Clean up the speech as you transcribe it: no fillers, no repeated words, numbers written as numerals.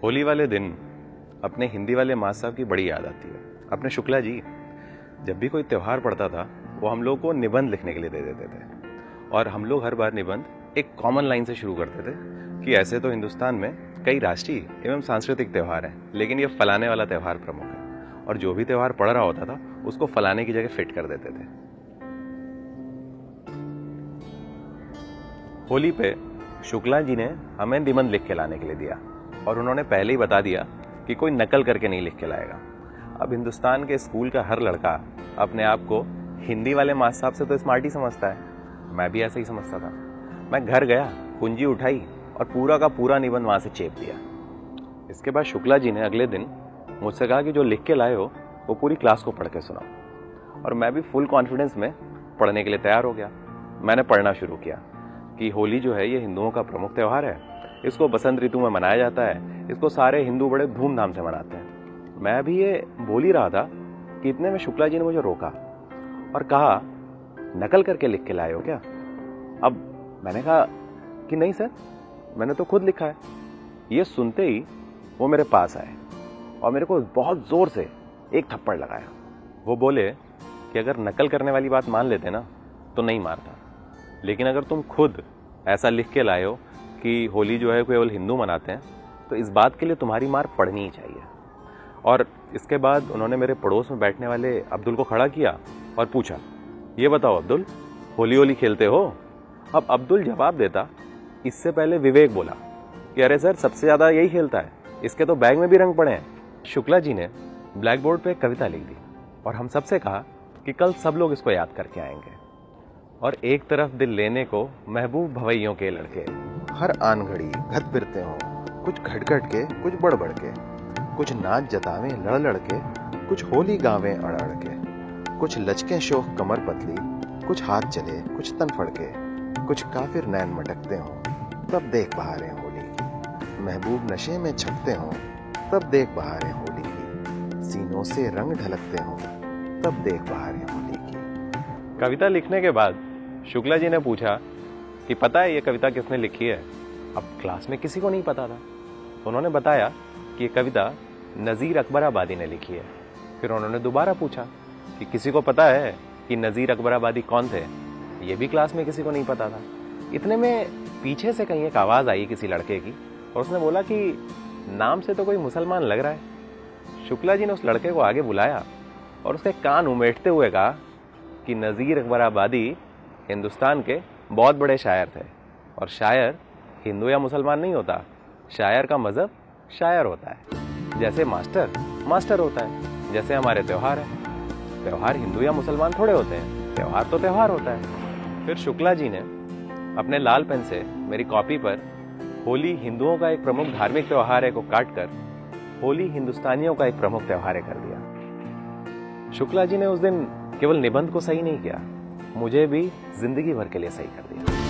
होली वाले दिन अपने हिंदी वाले मास्टर साहब की बड़ी याद आती है। अपने शुक्ला जी जब भी कोई त्यौहार पड़ता था वो हम लोग को निबंध लिखने के लिए दे देते थे और हम लोग हर बार निबंध एक कॉमन लाइन से शुरू करते थे कि ऐसे तो हिंदुस्तान में कई राष्ट्रीय एवं सांस्कृतिक त्यौहार हैं, लेकिन ये फलाने वाला त्यौहार प्रमुख है। और जो भी त्यौहार पड़ रहा होता था उसको फलाने की जगह फिट कर देते थे। होली पे शुक्ला जी ने हमें निबंध लिख के लाने के लिए दिया और उन्होंने पहले ही बता दिया कि कोई नकल करके नहीं लिख के लाएगा। अब हिंदुस्तान के स्कूल का हर लड़का अपने आप को हिंदी वाले मास्टर साहब से तो स्मार्ट ही समझता है। मैं भी ऐसे ही समझता था। मैं घर गया, कुंजी उठाई और पूरा का पूरा निबंध वहां से चेप दिया। इसके बाद शुक्ला जी ने अगले दिन मुझसे कहा कि जो लिख के लाए हो वो पूरी क्लास को पढ़ के सुनाओ। और मैं भी फुल कॉन्फिडेंस में पढ़ने के लिए तैयार हो गया। मैंने पढ़ना शुरू किया कि होली जो है ये हिंदुओं का प्रमुख त्यौहार है। इसको बसंत ऋतु में मनाया जाता है। इसको सारे हिंदू बड़े धूमधाम से मनाते हैं। मैं भी ये बोल ही रहा था कि इतने में शुक्ला जी ने मुझे रोका और कहा, नकल करके लिख के लाए हो क्या? अब मैंने कहा कि नहीं सर, मैंने तो खुद लिखा है। ये सुनते ही वो मेरे पास आए और मेरे को बहुत जोर से एक थप्पड़ लगाया। वो बोले कि अगर नकल करने वाली बात मान लेते ना तो नहीं मारता, लेकिन अगर तुम खुद ऐसा लिख के लाए हो कि होली जो है केवल हिंदू मनाते हैं तो इस बात के लिए तुम्हारी मार पड़नी ही चाहिए। और इसके बाद उन्होंने मेरे पड़ोस में बैठने वाले अब्दुल को खड़ा किया और पूछा, ये बताओ अब्दुल, होली होली खेलते हो? अब अब्दुल जवाब देता इससे पहले विवेक बोला कि अरे सर, सबसे ज्यादा यही खेलता है, इसके तो बैग में भी रंग पड़े हैं। शुक्ला जी ने ब्लैक बोर्ड पे कविता लिख दी और हम सबसे कहा कि कल सब लोग इसको याद करके आएंगे। और एक तरफ दिल लेने को महबूब भवैयों के लड़के हर आन घड़ी घट फिरते हो, कुछ घट के कुछ बढ़ के, कुछ नाच जतावे लड़ लड़ के, कुछ होली गावे अड़ अड़ के, कुछ लचके शोख कमर पतली, कुछ हाथ चले कुछ तन फड़के, कुछ काफिर नैन मटकते हो तब देख बहारें होली की, महबूब नशे में छपते हो तब देख बहारें होली की, सीनों से रंग ढलकते हो तब देख बहारें होली की। कविता लिखने के बाद शुक्ला जी ने पूछा कि पता है ये कविता किसने लिखी है? अब क्लास में किसी को नहीं पता था। उन्होंने बताया कि ये कविता नज़ीर अकबराबादी ने लिखी है। फिर उन्होंने दोबारा पूछा कि किसी को पता है कि नज़ीर अकबराबादी कौन थे? ये भी क्लास में किसी को नहीं पता था। इतने में पीछे से कहीं एक आवाज़ आई किसी लड़के की और उसने बोला कि नाम से तो कोई मुसलमान लग रहा है। शुक्ला जी ने उस लड़के को आगे बुलाया और उसके कान उमेटते हुए कहा कि नज़ीर अकबराबादी हिंदुस्तान के बहुत बड़े शायर थे और शायर हिंदू या मुसलमान नहीं होता। शायर का मजहब शायर होता है। जैसे मास्टर मास्टर होता है, जैसे हमारे त्यौहार है। त्यौहार हिंदू या मुसलमान थोड़े होते हैं, त्यौहार तो त्यौहार होता है। फिर शुक्ला जी ने अपने लाल पेन से मेरी कॉपी पर होली हिंदुओं का एक प्रमुख धार्मिक त्यौहार है को काट कर होली हिंदुस्तानियों का एक प्रमुख त्यौहार है कर दिया। शुक्ला जी ने उस दिन केवल निबंध को सही नहीं किया, मुझे भी जिंदगी भर के लिए सही कर दिया।